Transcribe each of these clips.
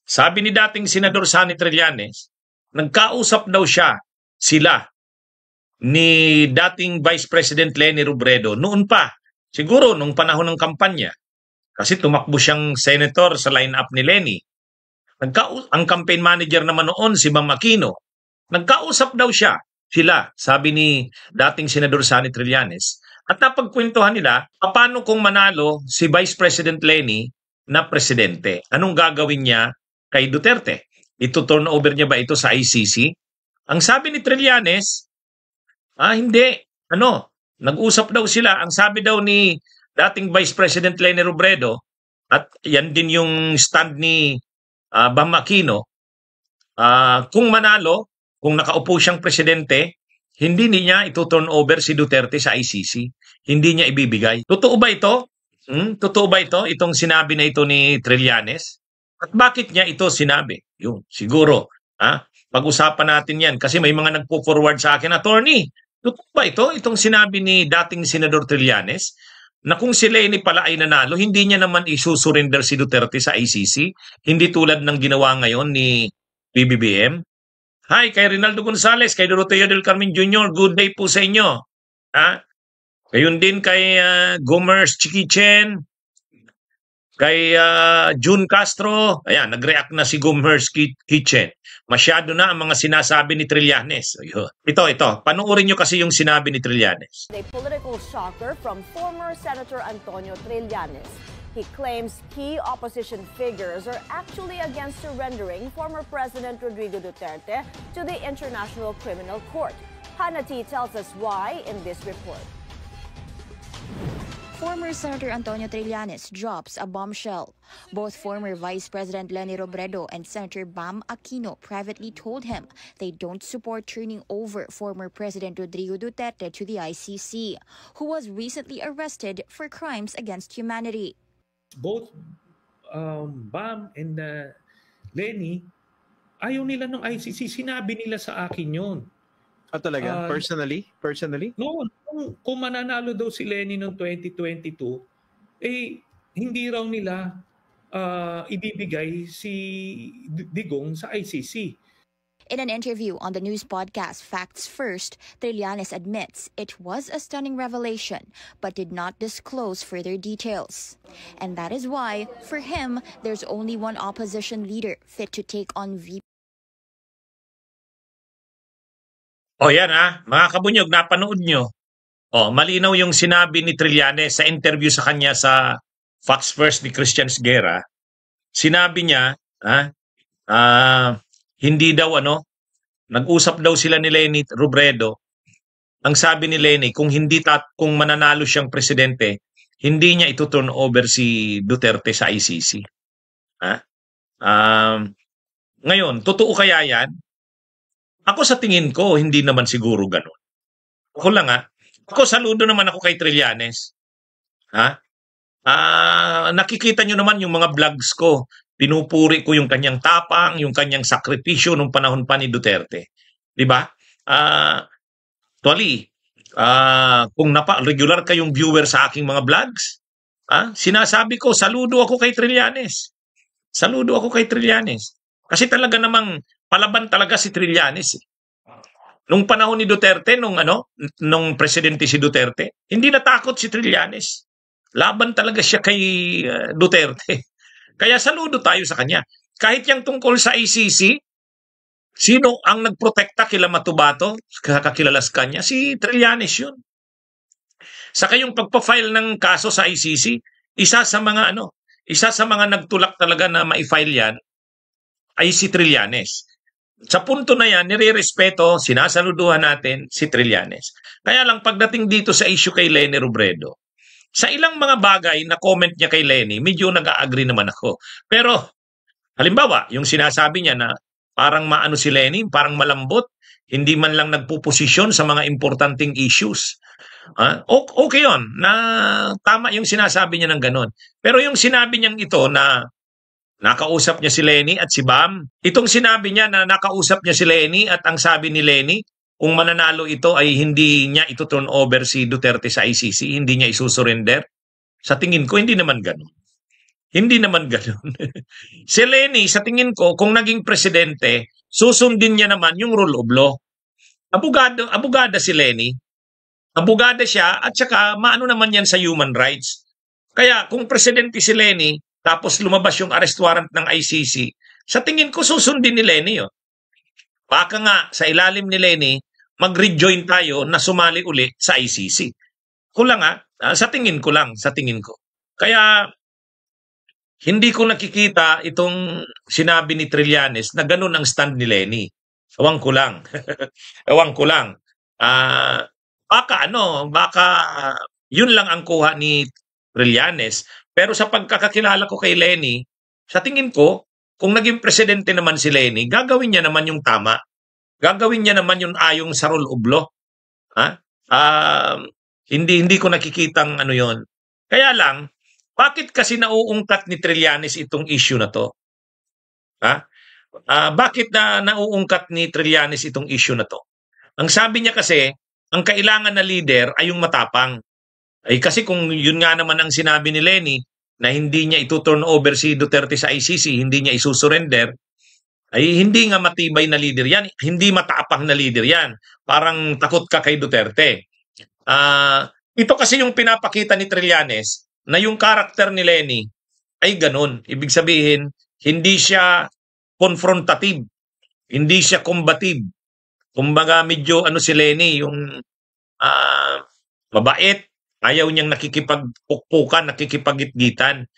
Sabi ni dating Senador Sonny Trillanes, nagkausap daw sila ni dating Vice President Leni Robredo noon pa, siguro nung panahon ng kampanya, kasi tumakbo siyang senator sa line-up ni Leni. Ang campaign manager naman noon si Bam Aquino. Nagkausap daw sila, sabi ni dating Senador Sonny Trillanes. At napagkwentuhan nila, paano kung manalo si Vice President Leni na presidente? Anong gagawin niya kay Duterte? Ito-turn over niya ba ito sa ICC? Ang sabi ni Trillanes, hindi. Nag-usap daw sila. Ang sabi daw ni dating Vice President Leni Robredo, at yan din yung stand ni Bam Aquino, kung manalo, kung nakaupo siyang presidente, hindi niya ito-turn over si Duterte sa ICC. Hindi niya ibibigay. Totoo ba ito? Totoo ba ito? Itong sinabi na ito ni Trillanes? At bakit niya ito sinabi? Siguro, pag-usapan natin yan kasi may mga nagpo-forward sa akin, attorney. Totoo ba ito? Itong sinabi ni dating Senador Trillanes na kung si Leni pala ay nanalo, hindi niya naman isusurrender si Duterte sa ICC, hindi tulad ng ginawa ngayon ni PBBM. Hi, kay Rinaldo Gonzales, kay Doroteo del Carmen Jr., good day po sa inyo. Gayon din kay Gomers Chikichen, kay June Castro. Ayan, nag-react na si Gomers Kitchen. Masyado na ang mga sinasabi ni Trillanes. Ito. Panoorin nyo kasi yung sinabi ni Trillanes. A political shocker from former Senator Antonio Trillanes. He claims key opposition figures are actually against surrendering former President Rodrigo Duterte to the International Criminal Court. Hannah T. tells us why in this report. Former Senator Antonio Trillanes drops a bombshell. Both former Vice President Leni Robredo and Senator Bam Aquino privately told him they don't support turning over former President Rodrigo Duterte to the ICC, who was recently arrested for crimes against humanity. Both Bam and Leni, ayaw nila ng ICC. Sinabi nila sa akin yun. Talaga? Personally? No, kung mananalo daw si Leni noong 2022, hindi raw nila ibibigay si Digong sa ICC. In an interview on the news podcast Facts First, Trillanes admits it was a stunning revelation, but did not disclose further details. And that is why, for him, there's only one opposition leader fit to take on VP. Yan mga kabunyog, napanood nyo. Malinaw yung sinabi ni Trillanes sa interview sa kanya sa Facts First ni Christian Sguerra. Sinabi niya, hindi daw nag-usap daw sila ni Leni Robredo. Ang sabi ni Leni, kung mananalo siyang presidente, hindi niya ito-turn over si Duterte sa ICC. Ngayon, totoo kaya yan? Ako sa tingin ko, hindi naman siguro ganun. Ako saludo naman ako kay Trillanes. Nakikita nyo naman yung mga vlogs ko. Pinupuri ko yung kanyang tapang, yung kanyang sakripisyo nung panahon pa ni Duterte. Diba? Actually, kung regular kayong viewer sa aking mga vlogs, sinasabi ko, saludo ako kay Trillanes. Saludo ako kay Trillanes. Kasi talaga namang palaban talaga si Trillanes. Nung panahon ni Duterte, nung presidente si Duterte, hindi natakot si Trillanes. Laban talaga siya kay Duterte. Kaya saludo tayo sa kanya. Kahit yung tungkol sa ICC, sino ang nagprotekta kila Matubato, kakilalas kanya? Si Trillanes yun. Saka yung pagpa-file ng kaso sa ICC, isa sa mga nagtulak talaga na ma-file yan ay si Trillanes. Sa punto na yan, nire-respeto, sinasaluduhan natin si Trillanes. Kaya lang pagdating dito sa issue kay Leni Robredo, sa ilang mga bagay na comment niya kay Leni, medyo nag-a-agree naman ako. Pero, halimbawa, yung sinasabi niya na parang maano si Leni, parang malambot, hindi man lang nagpuposisyon sa mga importanteng issues. Okay yun, na tama yung sinasabi niya ng ganon. Pero yung sinabi niyang ito na nakausap niya si Leni at si Bam. Itong sinabi niya na nakausap niya si Leni at ang sabi ni Leni, kung mananalo ito ay hindi niya ito turn over si Duterte sa ICC, hindi niya isusurrender. Sa tingin ko, hindi naman ganun. Hindi naman gano'n. Si Leni, sa tingin ko, kung naging presidente, susundin niya naman yung rule of law. Abogada si Leni. Abogada siya at saka maano naman yan sa human rights. Kaya kung presidente si Leni, tapos lumabas yung arrest warrant ng ICC, sa tingin ko susundin ni Leni yun. Baka nga sa ilalim ni Leni, mag-rejoin tayo na sumali uli sa ICC. Kulang sa tingin ko lang, sa tingin ko. Kaya hindi ko nakikita itong sinabi ni Trillanes na ganun ang stand ni Leni. Ewan ko lang. Ewan ko lang. Baka yun lang ang kuha ni Trillanes. Pero sa pagkakakilala ko kay Leni, sa tingin ko, kung naging presidente naman si Leni, gagawin niya naman yung tama. Gagawin niya naman yung ayong sa rule of law. Hindi ko nakikitang ano yon. Kaya lang, bakit kasi nauungkat ni Trillanes itong issue na to? Bakit nauungkat ni Trillanes itong issue na to? Ang sabi niya kasi, ang kailangan na leader ay yung matapang. Ay kasi kung yun nga naman ang sinabi ni Leni, na hindi niya ituturn over si Duterte sa ICC, hindi niya isusurrender, ay hindi nga matibay na leader yan. Hindi matapang na leader yan. Parang takot ka kay Duterte. Ito kasi yung pinapakita ni Trillanes na yung karakter ni Leni ay ganun. Ibig sabihin, hindi siya confrontative. Hindi siya combative. Kumbaga medyo si Leni, yung mabait, ayaw niyang nakikipagpukpukan, nakikipagitgitan.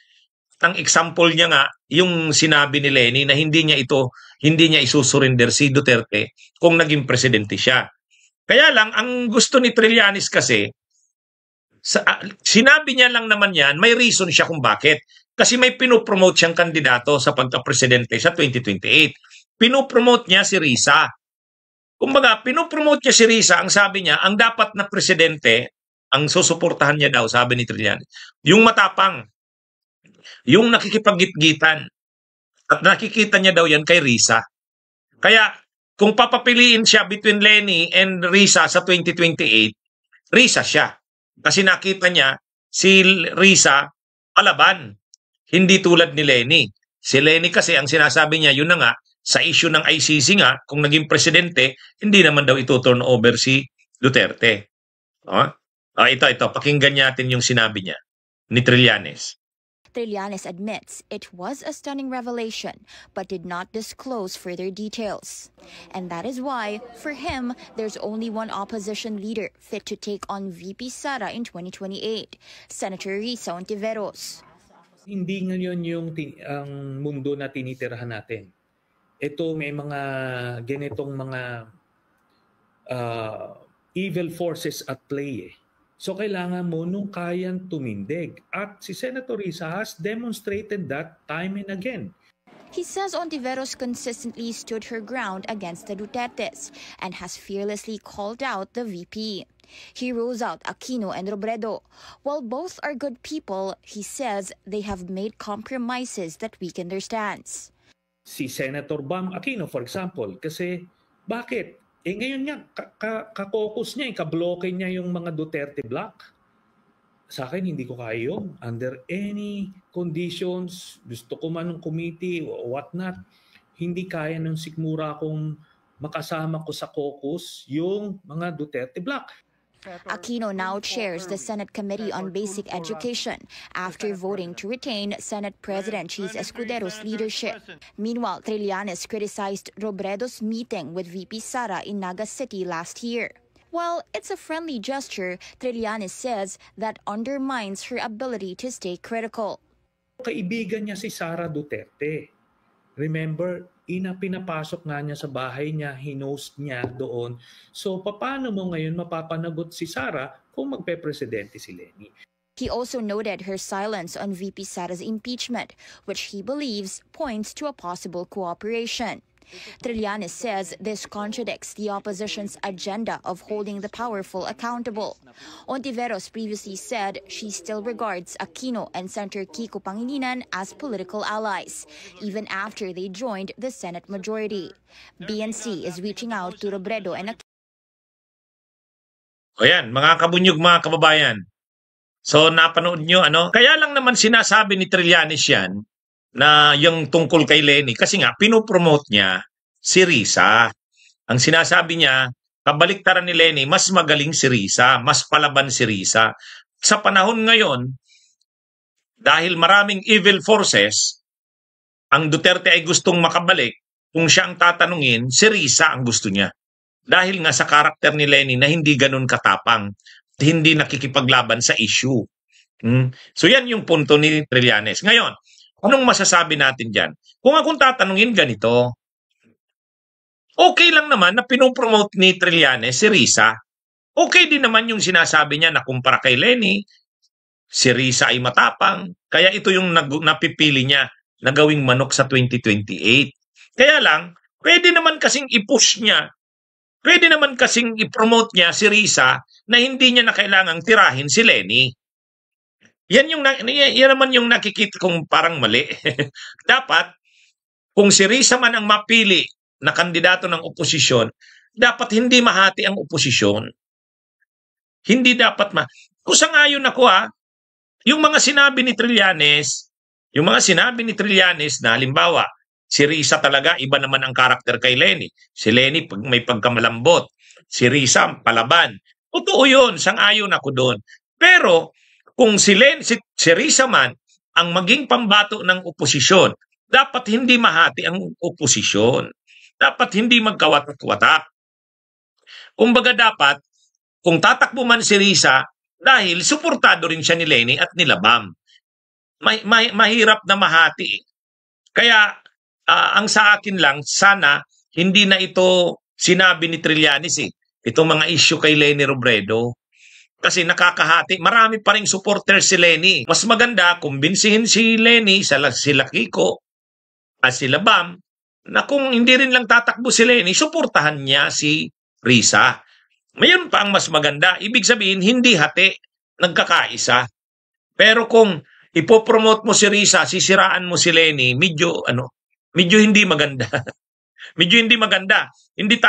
Ang example niya nga, yung sinabi ni Leni na hindi niya isusurrender si Duterte kung naging presidente siya. Kaya lang, ang gusto ni Trillanes kasi, sinabi niya lang naman yan, may reason siya kung bakit. Kasi may pinopromote siyang kandidato sa pagka-presidente sa 2028. Pinopromote niya si Risa. Kumbaga, pinopromote niya si Risa, ang sabi niya, ang dapat na presidente, ang susuportahan niya daw, sabi ni Trillanes, yung matapang, yung nakikipagitgitan. At nakikita niya daw yan kay Risa. Kaya, kung papapiliin siya between Leni and Risa sa 2028, Risa siya. Kasi nakita niya, si Risa, palaban. Hindi tulad ni Leni. Si Leni kasi, ang sinasabi niya, yun na nga, sa issue ng ICC nga, kung naging presidente, hindi naman daw ito-turn over si Duterte. Ito, pakinggan natin yung sinabi niya ni Trillanes. Trillanes admits it was a stunning revelation, but did not disclose further details. And that is why, for him, there's only one opposition leader fit to take on VP Sara in 2028, Senator Risa Hontiveros. Hindi ngayon yung ang mundo na tinitirahan natin. Ito may mga ganitong mga evil forces at play. So kailangan mo nung kayang tumindig. At si Senator Risa has demonstrated that time and again. He says Hontiveros consistently stood her ground against the Dutertes and has fearlessly called out the VP. He rules out Aquino and Robredo. While both are good people, he says they have made compromises that weaken their stance. Si Senator Bam Aquino, for example, kasi bakit? Ngayon niya, kakokus niya, kabloke niya yung mga Duterte block. Sa akin, hindi ko kaya yun. Under any conditions, gusto ko man ng committee o whatnot, hindi kaya ng sikmura kung makasama ko sa caucus yung mga Duterte block. Aquino now chairs the Senate Committee on Basic Education after voting to retain Senate President Cheese Escudero's leadership. Meanwhile, Trillanes criticized Robredo's meeting with VP Sara in Naga City last year. While it's a friendly gesture, Trillanes says that undermines her ability to stay critical. Kaibigan niya si Sara Duterte. Remember, pinapasok nga niya sa bahay niya, hinost niya doon. So, paano mo ngayon mapapanagot si Sara kung magpe-presidente si Leni? He also noted her silence on VP Sara's impeachment, which he believes points to a possible cooperation. Trillanes says this contradicts the opposition's agenda of holding the powerful accountable. Hontiveros previously said she still regards Aquino and Senator Kiko Pangilinan as political allies, even after they joined the Senate majority. BNC is reaching out to Robredo and Aquino. O yan, mga kabunyog, mga kababayan. So napanood nyo, kaya lang naman sinasabi ni Trillanes yan na yung tungkol kay Leni kasi nga pinopromote niya si Risa. Ang sinasabi niya, kabaliktaran ni Leni, mas magaling si Risa, mas palaban si Risa. Sa panahon ngayon, dahil maraming evil forces, ang Duterte ay gustong makabalik. Kung siya ang tatanungin, si Risa ang gusto niya. Dahil nga sa karakter ni Leni na hindi ganun katapang, hindi nakikipaglaban sa issue. So yan yung punto ni Trillanes. Ngayon, anong masasabi natin dyan? Kung akong tatanungin ganito, okay lang naman na pinopromote ni Trillanes si Risa. Okay din naman yung sinasabi niya na kumpara kay Leni, si Risa ay matapang. Kaya ito yung napipili niya na gawing manok sa 2028. Kaya lang, pwede naman kasing i-push niya, pwede naman kasing i-promote niya si Risa na hindi niya na kailangang tirahin si Leni. Yan naman yung nakikita kong parang mali. Dapat, kung si Risa man ang mapili na kandidato ng oposisyon, dapat hindi mahati ang oposisyon. Hindi dapat Kung sangayon ako yung mga sinabi ni Trillanes, na halimbawa, si Risa talaga, iba naman ang karakter kay Leni. Si Leni may pagkamalambot. Si Risa, palaban. Totoo yun, sang-ayon ako doon. Pero, kung si Risa man ang maging pambato ng oposisyon, dapat hindi mahati ang oposisyon. Dapat hindi magkawatak-watak. Kumbaga dapat, kung tatakbo man si Risa, dahil suportado rin siya ni Leni at ni Labam. Mahirap na mahati. Kaya, ang sa akin lang, sana hindi na ito sinabi ni Trillanes itong mga issue kay Leni Robredo. Kasi nakakahati, marami pa ring supporter si Leni. Mas maganda, kumbinsihin si Leni, sila Kiko, at sila Bam, na kung hindi rin lang tatakbo si Leni, suportahan niya si Risa. Mayon pa ang mas maganda. Ibig sabihin, hindi hati, nagkakaisa. Pero kung ipopromote mo si Risa, sisiraan mo si Leni, medyo hindi maganda. Medyo hindi maganda. Hindi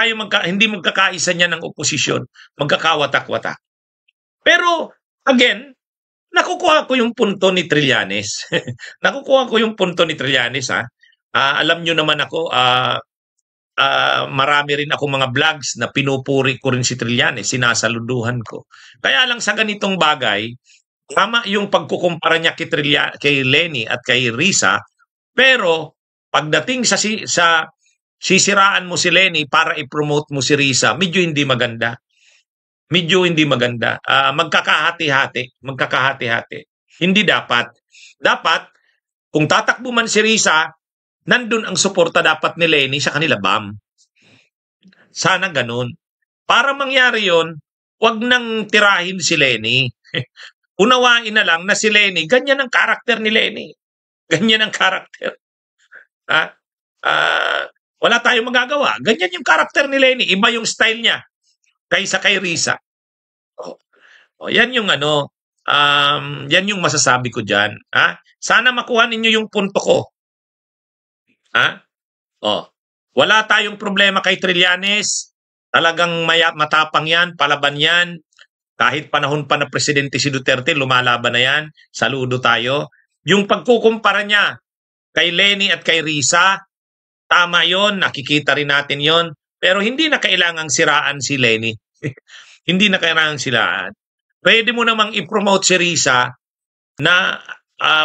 magkakaisa niya ng oposisyon. Magkakawatak-watak. Pero, again, nakukuha ko yung punto ni Trillanes. Alam nyo naman ako, marami rin ako mga vlogs na pinupuri ko rin si Trillanes, sinasaluduhan ko. Kaya lang sa ganitong bagay, tama yung pagkukumpara niya kay Leni at kay Risa, pero pagdating sa sisiraan mo si Leni para i-promote mo si Risa, medyo hindi maganda. Magkakahati-hati. Hindi dapat. Dapat, kung tatakbo man si Risa, nandun ang suporta dapat ni Leni sa kanila, Bam. Sana ganun. Para mangyari yon, wag nang tirahin si Leni. Unawain na lang na si Leni, ganyan ang karakter ni Leni. Ganyan ang karakter. Wala tayong magagawa. Ganyan yung karakter ni Leni. Iba yung style niya kaysa kay Risa. Yan yung yan yung masasabi ko dyan. Sana makuha ninyo yung punto ko. Wala tayong problema kay Trillanes. Talagang matapang yan, palaban yan. Kahit panahon pa na presidente si Duterte, lumalaban na yan. Saludo tayo. Yung pagkukumpara niya kay Leni at kay Risa, tama yon, nakikita rin natin yon. Pero hindi na kailangang siraan si Leni. Hindi na kailangang siraan. Pwede mo namang i-promote si Risa na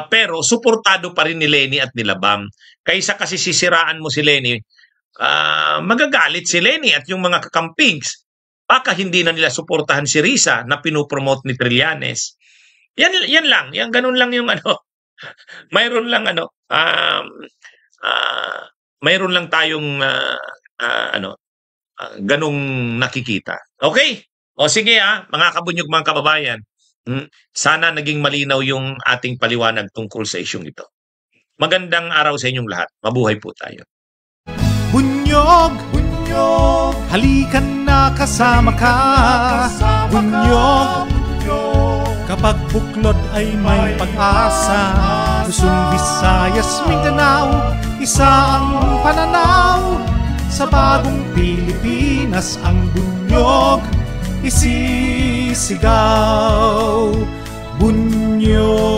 pero suportado pa rin ni Leni at ni Labam. Kaysa kasi sisiraan mo si Leni, magagalit si Leni at yung mga kakampings. Baka hindi na nila suportahan si Risa na pinupromote ni Trillanes. Yan lang. Yan ganun lang yung mayroon lang mayroon lang tayong ganung nakikita. Okay? O sige mga kabunyog, mga kababayan. Sana naging malinaw yung ating paliwanag tungkol sa isyong ito. Magandang araw sa inyong lahat. Mabuhay po tayo. Bunyog, bunyog, halikan na kasama ka. Bunyog, kapag buklod ay may pag-asa. Luzon, Visayas, Mindanao, isa ang pananaw. Sa bagong Pilipinas ang bunyog isisigaw. Bunyo